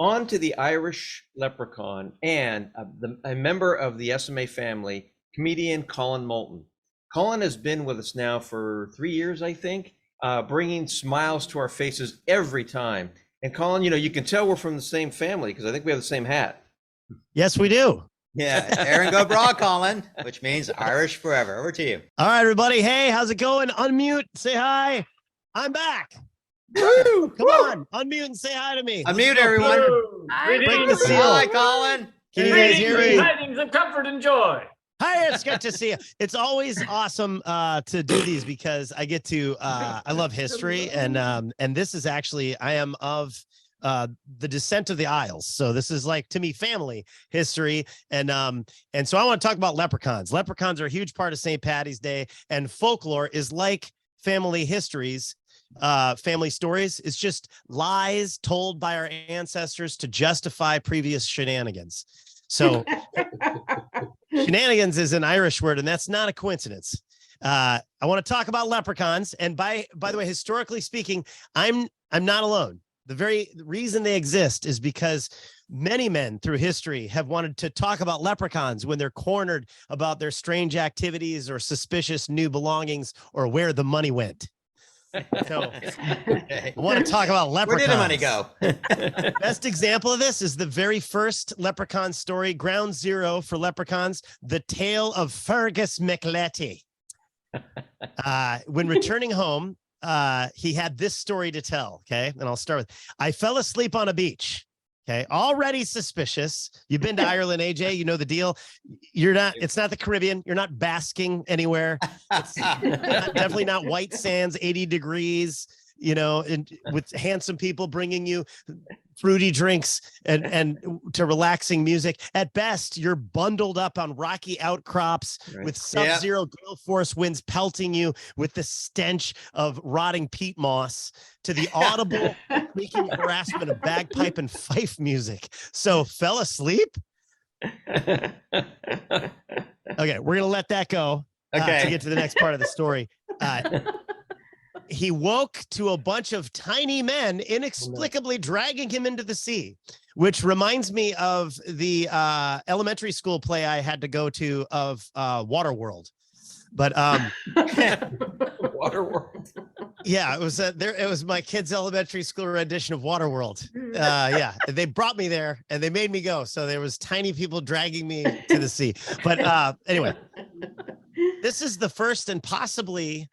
On to the Irish leprechaun and a member of the SMA family, comedian Collin Moulton. Collin has been with us now for 3 years, I think, bringing smiles to our faces every time. And Collin, you can tell we're from the same family because I think we have the same hat. Yes, we do. Yeah, Aaron go broad, Collin, which means Irish forever. Over to you. All right, everybody. Hey, how's it going? Unmute, say hi. I'm back. Woo! Come on, unmute and say hi to me. Unmute everyone. Break the seal. Hi, Collin. Can you guys hear me? Tidings of comfort and joy. Hi, it's good to see you. It's always awesome to do these because I get to I love history and this is actually I am of the descent of the Isles. So this is like, to me, family history. And so I want to talk about leprechauns. Leprechauns are a huge part of St. Paddy's Day, and folklore is like family histories, family stories. It's just lies told by our ancestors to justify previous shenanigans. So shenanigans is an Irish word, and that's not a coincidence. I want to talk about leprechauns. And by the way, historically speaking, I'm not alone. The very reason they exist is because many men through history have wanted to talk about leprechauns when they're cornered about their strange activities or suspicious new belongings or where the money went. So I want to talk about leprechauns. Where did the money go? Best example of this is the very first leprechaun story, ground zero for leprechauns, the tale of Fergus McLetty. When returning home, he had this story to tell. Okay. And I'll start with, I fell asleep on a beach. Okay. Already suspicious. You've been to Ireland, AJ, you know the deal. It's not the Caribbean. You're not basking anywhere. It's definitely not White Sands, 80 degrees, and with handsome people bringing you fruity drinks and to relaxing music. At best, you're bundled up on rocky outcrops with sub-zero gale force winds pelting you with the stench of rotting peat moss to the audible creaking harassment of bagpipe and fife music. So fell asleep? Okay, we're going to let that go to get to the next part of the story. He woke to a bunch of tiny men inexplicably dragging him into the sea, which reminds me of the elementary school play I had to go to of Waterworld. But Waterworld. Yeah, it was my kids' elementary school rendition of Waterworld. Yeah, they brought me there and they made me go. So there was tiny people dragging me to the sea. But anyway, this is the first and possibly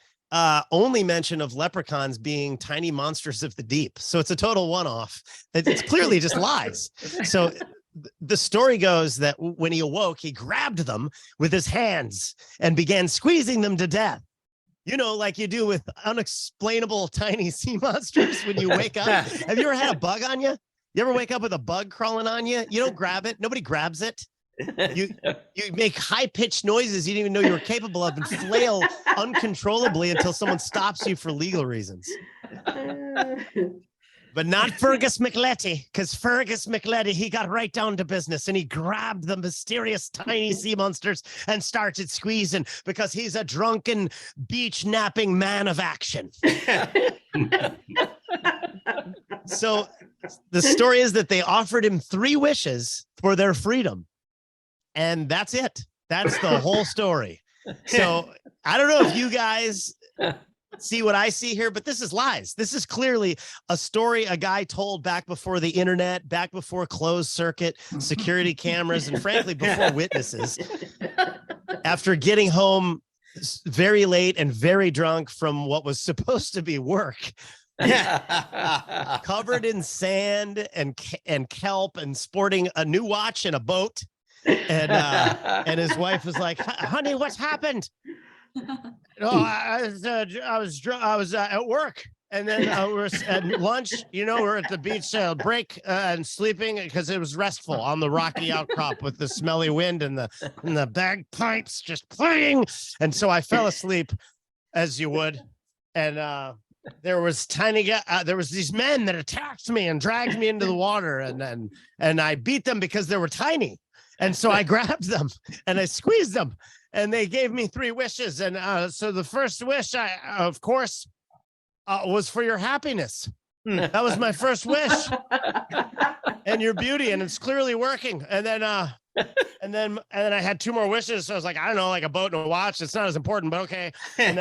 only mention of leprechauns being tiny monsters of the deep. So it's a total one-off. It's clearly just lies. So the story goes that when he awoke, he grabbed them with his hands and began squeezing them to death. Like you do with unexplainable tiny sea monsters when you wake up. Have you ever had a bug on you? You ever wake up with a bug crawling on you? You don't grab it. Nobody grabs it. You make high-pitched noises you didn't even know you were capable of and flail uncontrollably until someone stops you for legal reasons. But not Fergus McLetty, because Fergus McLetty, he got right down to business and he grabbed the mysterious tiny sea monsters and started squeezing because he's a drunken, beach-napping man of action. So the story is that they offered him 3 wishes for their freedom. And that's it. That's the whole story. So I don't know if you guys see what I see here, but this is lies. This is clearly a story a guy told back before the internet, back before closed circuit security cameras, and frankly, before witnesses. After getting home very late and very drunk from what was supposed to be work. Covered in sand and kelp and sporting a new watch and a boat. And his wife was like, honey, what's happened? I was at work, and then we're at lunch, we're at the beach break and sleeping because it was restful on the rocky outcrop with the smelly wind and the bagpipes just playing. And so I fell asleep, as you would. And there was there was these men that attacked me and dragged me into the water, and I beat them because they were tiny. And so I grabbed them and I squeezed them, and they gave me 3 wishes. And so the first wish, of course, was for your happiness. That was my first wish. and your beauty, and it's clearly working. And then I had 2 more wishes. So I was like, I don't know, like a boat and a watch. It's not as important, but okay. And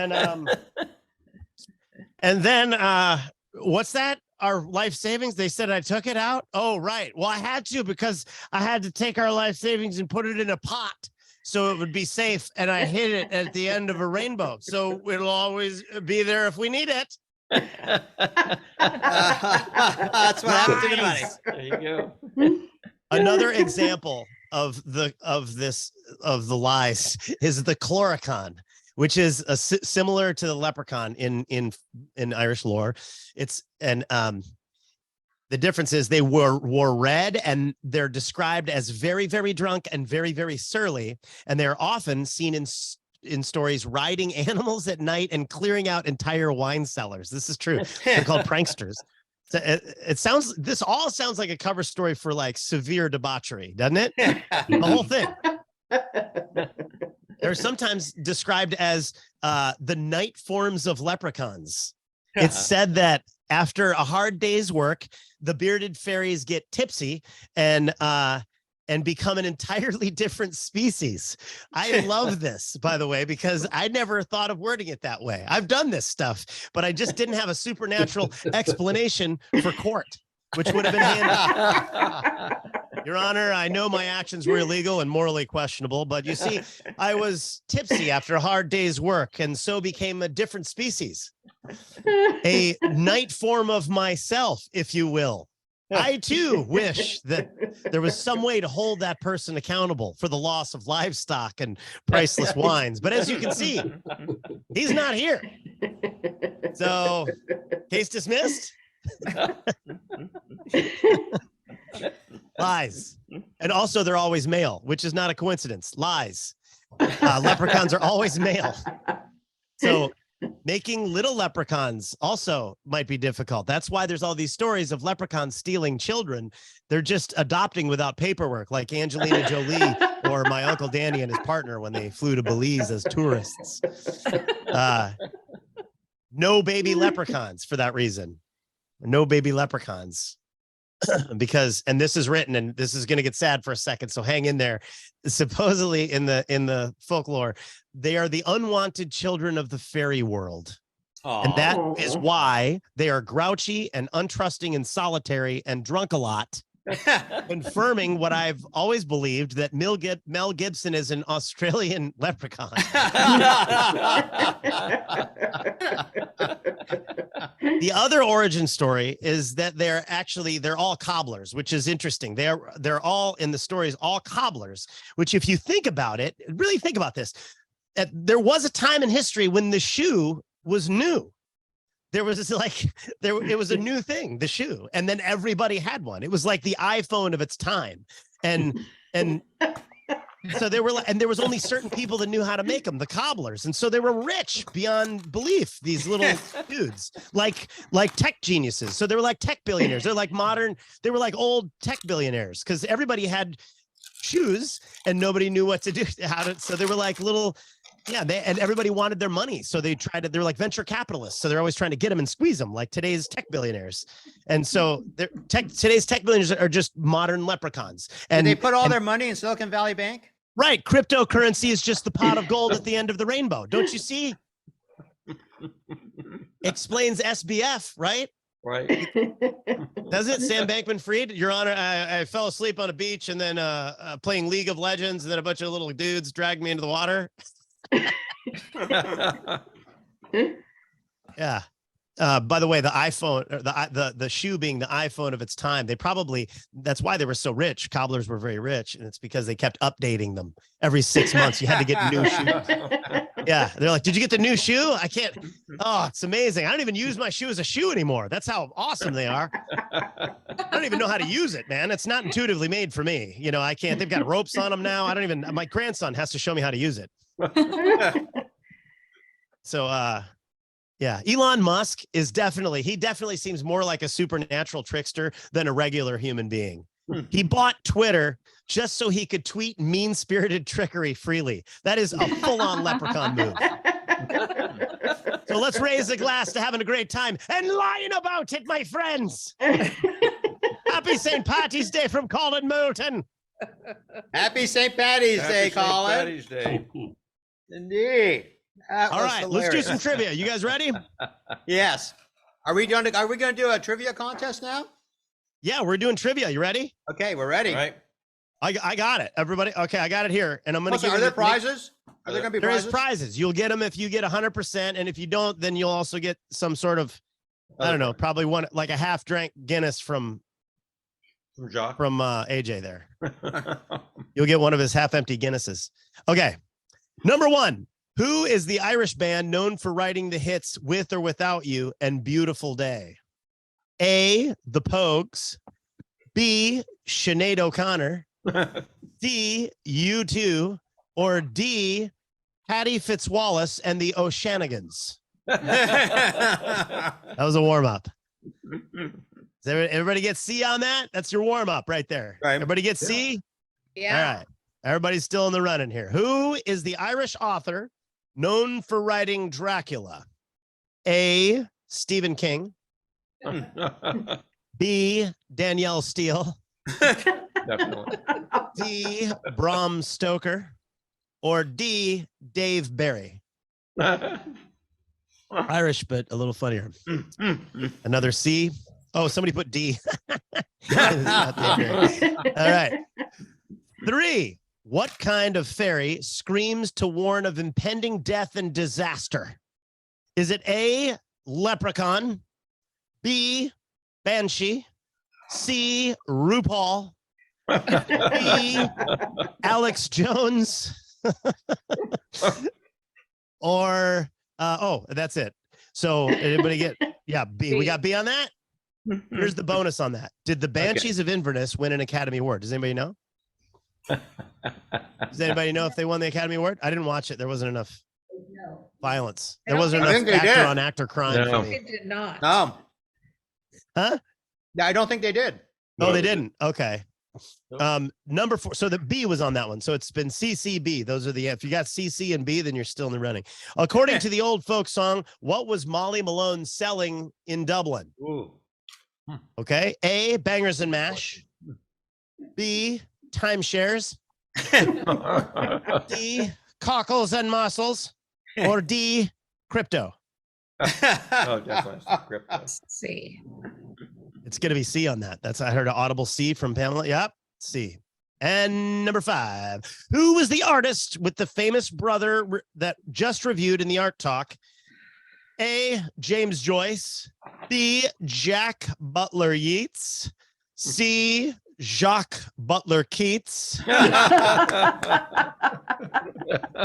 then what's that? Our life savings. They said I took it out. Oh, right. Well, I had to, because I had to take our life savings and put it in a pot so it would be safe. And I hid it at the end of a rainbow. So it'll always be there if we need it. That's what happened to the money. There you go. Another example of the lies is the chloricon, which is similar to the leprechaun in Irish lore. The difference is they wore red, and they're described as very, very drunk and very, very surly, and they're often seen in stories riding animals at night and clearing out entire wine cellars. This is true. They're called pranksters. So this all sounds like a cover story for like severe debauchery, doesn't it? The whole thing. They're sometimes described as the night forms of leprechauns. It's said that after a hard day's work, the bearded fairies get tipsy and become an entirely different species. I love this, by the way, because I never thought of wording it that way. I've done this stuff, but I just didn't have a supernatural explanation for court, which would have been handy. Your Honor, I know my actions were illegal and morally questionable, but you see, I was tipsy after a hard day's work and so became a different species, a night form of myself, if you will. I too wish that there was some way to hold that person accountable for the loss of livestock and priceless wines. But as you can see, he's not here. So, case dismissed. Lies. And also they're always male, which is not a coincidence. Lies. Leprechauns are always male. So making little leprechauns also might be difficult. That's why there's all these stories of leprechauns stealing children. They're just adopting without paperwork, like Angelina Jolie or my Uncle Danny and his partner when they flew to Belize as tourists. No baby leprechauns for that reason. No baby leprechauns. Because, and this is written, and this is going to get sad for a second, so hang in there. Supposedly in the folklore, they are the unwanted children of the fairy world. Aww. And that is why they are grouchy and untrusting and solitary and drunk a lot, confirming what I've always believed, that Mel Gibson is an Australian leprechaun. The other origin story is that they're all cobblers, which is interesting. They're all in the stories, all cobblers, which if you think about it, really think about this. There was a time in history when the shoe was new. There was it was a new thing, the shoe, and then everybody had one. It was like the iPhone of its time, and so there was only certain people that knew how to make them, the cobblers, and so they were rich beyond belief. These little dudes, like tech geniuses. So they were like tech billionaires. They're like modern. They were like old tech billionaires because everybody had shoes and nobody knew what to do. So they were like little. Yeah, and everybody wanted their money, so they were like venture capitalists, so they're always trying to get them and squeeze them, like today's tech billionaires. And so today's tech billionaires are just modern leprechauns. And they put all their money in Silicon Valley Bank? Right, cryptocurrency is just the pot of gold at the end of the rainbow. Don't you see? Explains SBF, right? Right. Does it? Sam Bankman-Fried? Your Honor, I fell asleep on a beach and then playing League of Legends, and then a bunch of little dudes dragged me into the water. Yeah. By the way, the iPhone, the shoe being the iPhone of its time, that's why they were so rich. Cobblers were very rich, and it's because they kept updating them every 6 months. You had to get new shoes. Yeah. They're like, did you get the new shoe? I can't. Oh, it's amazing. I don't even use my shoe as a shoe anymore. That's how awesome they are. I don't even know how to use it, man. It's not intuitively made for me. You know, I can't. They've got ropes on them now. My grandson has to show me how to use it. So, yeah, Elon Musk he definitely seems more like a supernatural trickster than a regular human being. He bought Twitter just so he could tweet mean-spirited trickery freely. That is a full-on leprechaun move. So let's raise a glass to having a great time and lying about it, my friends. Happy St. Patty's Day from Collin Moulton. Happy St. Patty's Happy Day, St. Colin. Patty's Day. Indeed. That All was right, let's do hilarious. some trivia. You guys ready? Yes. Are we going to do a trivia contest now? Yeah, we're doing trivia. You ready? Okay, we're ready. All right. I got it. Everybody. Okay, I got it here. And I'm going to give Are you there the- prizes? Are there going to be There is prizes? prizes. You'll get them if you get 100%. And if you don't, then you'll also get some sort of, I don't know, probably one, like a half drank Guinness from From Jacques. AJ there. You'll get one of his half empty Guinnesses. Okay. Number one, who is the Irish band known for writing the hits With or Without You and Beautiful Day? A, The Pogues. B, Sinead O'Connor. C, U2. Or D, Hattie Fitzwallace and the O'Shanigans. That was a warm-up. Everybody get C on that? That's your warm-up right there. Right. Everybody get C? Yeah. All right. Everybody's still in the running here. Who is the Irish author known for writing Dracula? A, Stephen King. B, Danielle Steele. Definitely. C, Bram Stoker. Or D, Dave Barry. Irish, but a little funnier. Another C. Oh, somebody put D. It's not Dave Barry. All right. 3. What kind of fairy screams to warn of impending death and disaster? Is it A, leprechaun, B, banshee, C, RuPaul, B, Alex Jones, or that's it. So anybody get B? We got B on that. Here's the bonus on that. Did the Banshees of Inverness win an Academy Award? Does anybody know? Does anybody know if they won the Academy Award? I didn't watch it. There wasn't enough violence. There wasn't I enough think they did. actor on actor crime No. for me. It did not. No. Huh? Yeah, I don't think they did. Oh, they didn't. Okay. Number 4. So the B was on that one. So it's been CCB. Those are the, if you got CC and B, then you're still in the running. According to the old folk song, what was Molly Malone selling in Dublin? Ooh. Okay. A, bangers and mash. B, timeshares. D, cockles and mussels. Or D, crypto. Oh, definitely. Crypto. Let's see. It's going to be C on that. I heard an audible C from Pamela. Yep. C. And number 5, who was the artist with the famous brother that just reviewed in the Art Talk? A, James Joyce. B, Jack Butler Yeats. C, Jacques Butler Keats.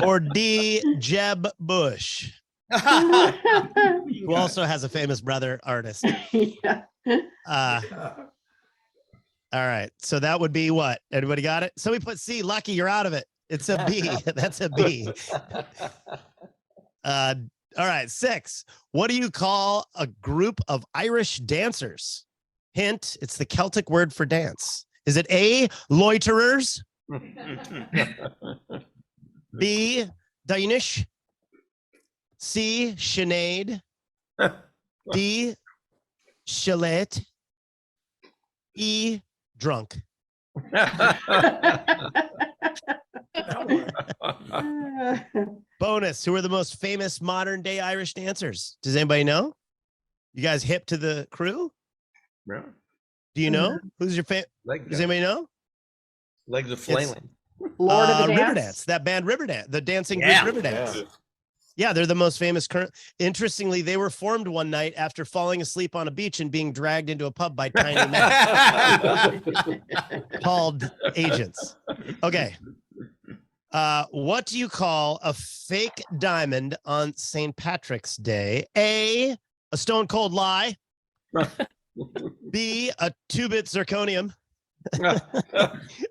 Or D, Jeb Bush, who also has a famous brother artist. Yeah. All right. So that would be what? Everybody got it? Somebody put C. Lucky, you're out of it. It's a B. That's a B. All right. 6. What do you call a group of Irish dancers? Hint, it's the Celtic word for dance. Is it A, loiterers? B, Danish? C, Sinead? D, Chalet? E, drunk. Bonus. Who are the most famous modern day Irish dancers? Does anybody know? You guys hip to the crew? Yeah. Do you know? Who's your favorite? Does anybody know? Legs of flailing. Lord of the Dance. Riverdance. That band Riverdance. The dancing Yeah. group Riverdance. Yeah. Yeah, they're the most famous current. Interestingly, they were formed one night after falling asleep on a beach and being dragged into a pub by tiny men called agents. Okay. What do you call a fake diamond on St. Patrick's Day? A stone cold lie. B, a 2-bit zirconium.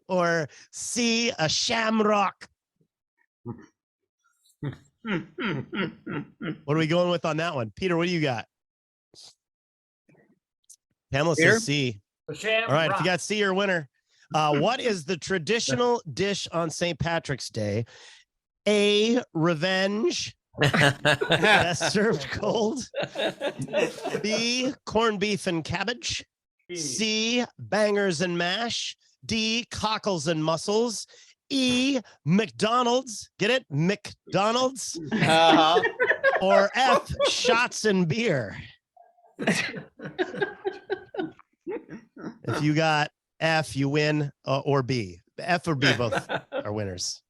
Or C, a shamrock. What are we going with on that one? Peter, what do you got? Pamela Peter? says C. All right, if you got C, you're a winner. What is the traditional dish on St. Patrick's Day? A, revenge. Best served cold. B, corned beef and cabbage. C, bangers and mash, D, cockles and mussels, E, McDonald's, get it? McDonald's, Uh-huh. or F, shots and beer. If you got F, you win, or B. F or B, both are winners.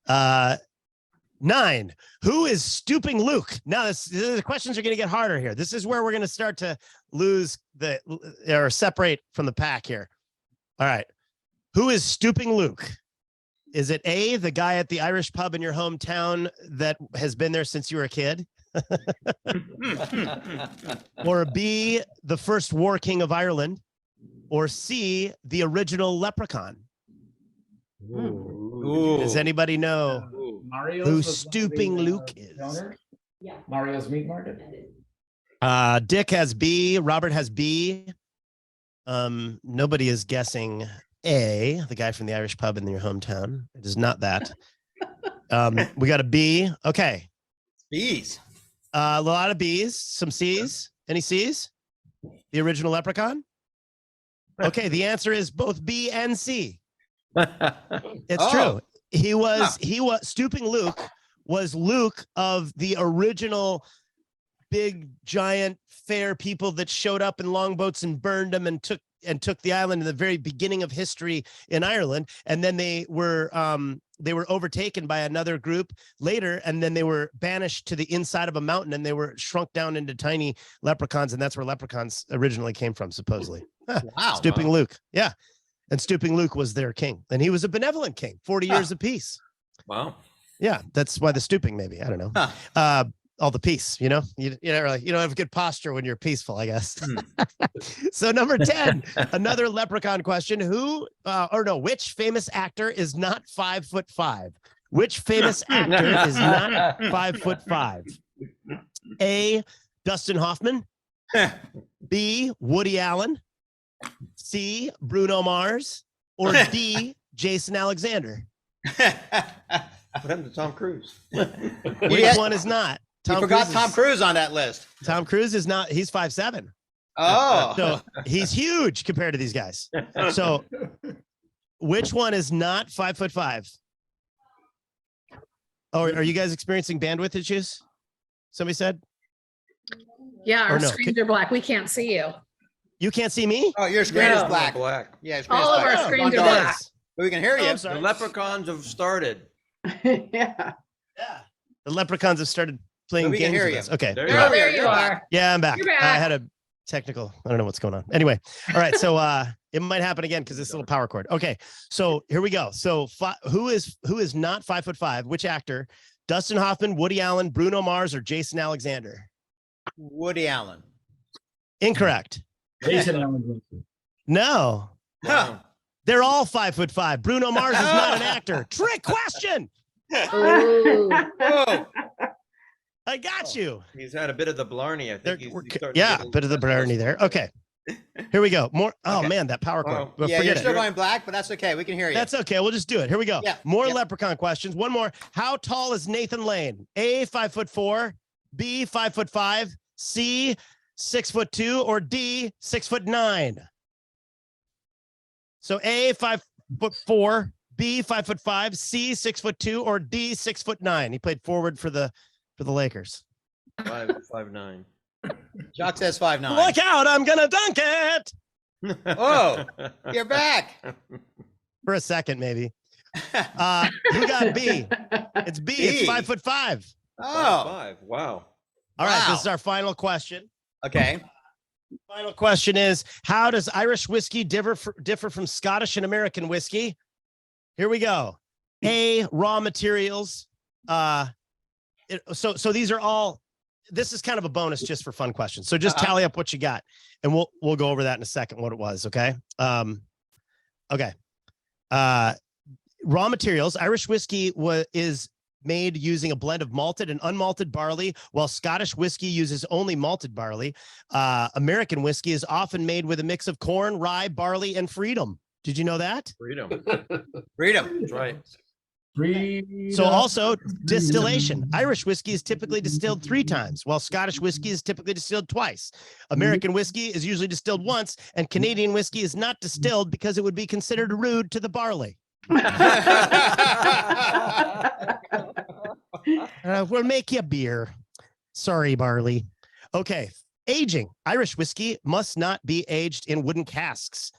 9. Who is stooping Luke? Now, the questions are going to get harder here. This is where we're going to start to lose or separate from the pack here. All right. Who is stooping Luke? Is it A, the guy at the Irish pub in your hometown that has been there since you were a kid? Or B, the first war king of Ireland? Or C, the original leprechaun? Ooh. Does anybody know Mario's who was one of stooping the, Luke is? donors? Yeah. Mario's Meat Market. Dick has B, Robert has B. Nobody is guessing A, the guy from the Irish pub in your hometown. It is not that. We got a B. Okay. Bees. A lot of B's, some C's. Any C's? The original leprechaun? Okay, the answer is both B and C. It's true. He was stooping Luke was Luke of the original big giant fair people that showed up in longboats and burned them and took the island in the very beginning of history in Ireland, and then they were overtaken by another group later, and then they were banished to the inside of a mountain, and they were shrunk down into tiny leprechauns, and that's where leprechauns originally came from, supposedly. Wow. Stooping Luke, yeah. And Stooping Luke was their king, and he was a benevolent king, 40 years of peace. Wow. Yeah, that's why the stooping, maybe. I don't know. All the peace, you don't have good posture when you're peaceful, I guess. So number 10, another leprechaun question. Which famous actor is not 5'5"? Which famous actor is not 5'5"? A, Dustin Hoffman. B, Woody Allen. C, Bruno Mars, or D, Jason Alexander? What happened to Tom Cruise? Which one is not? You forgot Tom Cruise on that list. Tom Cruise is not. He's 5'7". Oh. So he's huge compared to these guys. So which one is not 5'5"? Oh, are you guys experiencing bandwidth issues? Somebody said? Yeah, Or our no? screens are black. We can't see you. You can't see me? Oh, your screen is No. black. Black. Yeah, your screen All is of black. our screens On are dark. black. But we can hear Oh, you. I'm The sorry. leprechauns have started. Yeah. Yeah. The leprechauns have started playing So we can games hear with you. us. Okay. There Oh, you go. there You're you back. are. Yeah, I'm back. You're back. I had a technical. I don't know what's going on. Anyway, all right. So it might happen again because this little power cord. Okay, so here we go. So who is not 5'5"? Which actor? Dustin Hoffman, Woody Allen, Bruno Mars, or Jason Alexander? Woody Allen. Incorrect. Jason Alexander. No, Huh. they're all 5'5". Bruno Mars is not an actor. Trick question. Ooh. Whoa. I got you. He's had a bit of the Blarney. I There- think we're- he's starting to yeah, get a bit of the little Blarney there. Okay, here we go. More. Oh Okay. man, that power cord. Wow. But Yeah, forget you're it. still going black, but that's okay. We can hear you. That's okay. We'll just do it. Here we go. Yeah, More yeah. leprechaun questions. One more. How tall is Nathan Lane? A, 5'4", B, 5'5", C, 6'2", or D, 6'9"? So A, 5'4", B, 5'5", C, 6'2", or D, 6'9". He played forward for the Lakers. 5'9". Jock says 5'9". Look out! I'm gonna dunk it Whoa. You're back. for a second, maybe. Who got B? It's B. It's B. 5'5". Oh. 5'5". Wow. All right. Wow. This is our final question. Okay. Final question is, how does Irish whiskey differ from Scottish and American whiskey? Here we go. A, raw materials. So these are all, this is kind of a bonus just for fun questions. So just tally up what you got, and we'll go over that in a second, what it was. Okay. Okay. Raw materials. Irish whiskey is made using a blend of malted and unmalted barley, while Scottish whiskey uses only malted barley. American whiskey is often made with a mix of corn, rye, barley, and freedom. Did you know that? Freedom. Freedom. That's right. So also distillation. Irish whiskey is typically distilled 3 times, while Scottish whiskey is typically distilled twice. American whiskey is usually distilled once, and Canadian whiskey is not distilled because it would be considered rude to the barley. We'll make you beer. Sorry, barley. Okay. Aging. Irish whiskey must not be aged in wooden casks.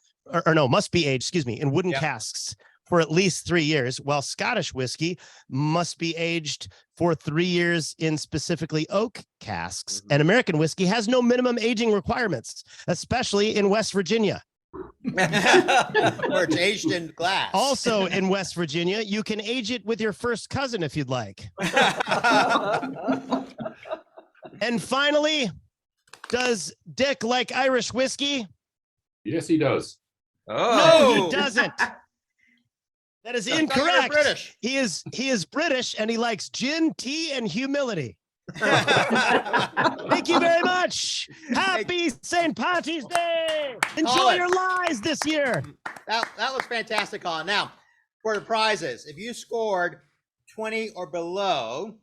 Or no, must be aged, in wooden casks for at least 3 years, while Scottish whiskey must be aged for 3 years in specifically oak casks. And American whiskey has no minimum aging requirements, especially in West Virginia. Where it's aged in glass. Also in West Virginia, you can age it with your first cousin if you'd like. And finally, does Dick like Irish whiskey? Yes, he does. No, he doesn't. That is I thought you were incorrect. British. He is British and he likes gin, tea, and humility. Thank you very much. Happy St. Patrick's Day. Enjoy Colin. your lies this year. That was fantastic, Colin. Now, for the prizes, if you scored 20 or below,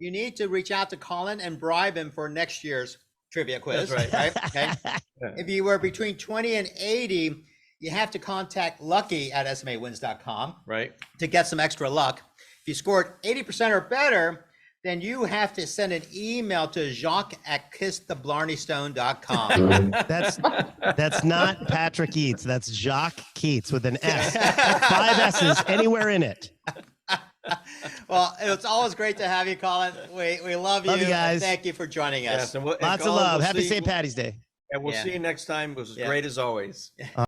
you need to reach out to Colin and bribe him for next year's trivia quiz. That's right. Okay. If you were between 20 and 80, you have to contact Lucky at smawins.com Right. to get some extra luck. If you scored 80% or better, then you have to send an email to jacques@kisstheblarneystone.com. That's not Patrick Eads. That's Jacques Keats with an S. 5 S's anywhere in it. Well, it's always great to have you, Colin. We love you. Love you guys. Thank you for joining us. Yes, and Lots of love. Happy St. Patty's Day. And we'll Yeah. see you next time. It was Yeah. great as always.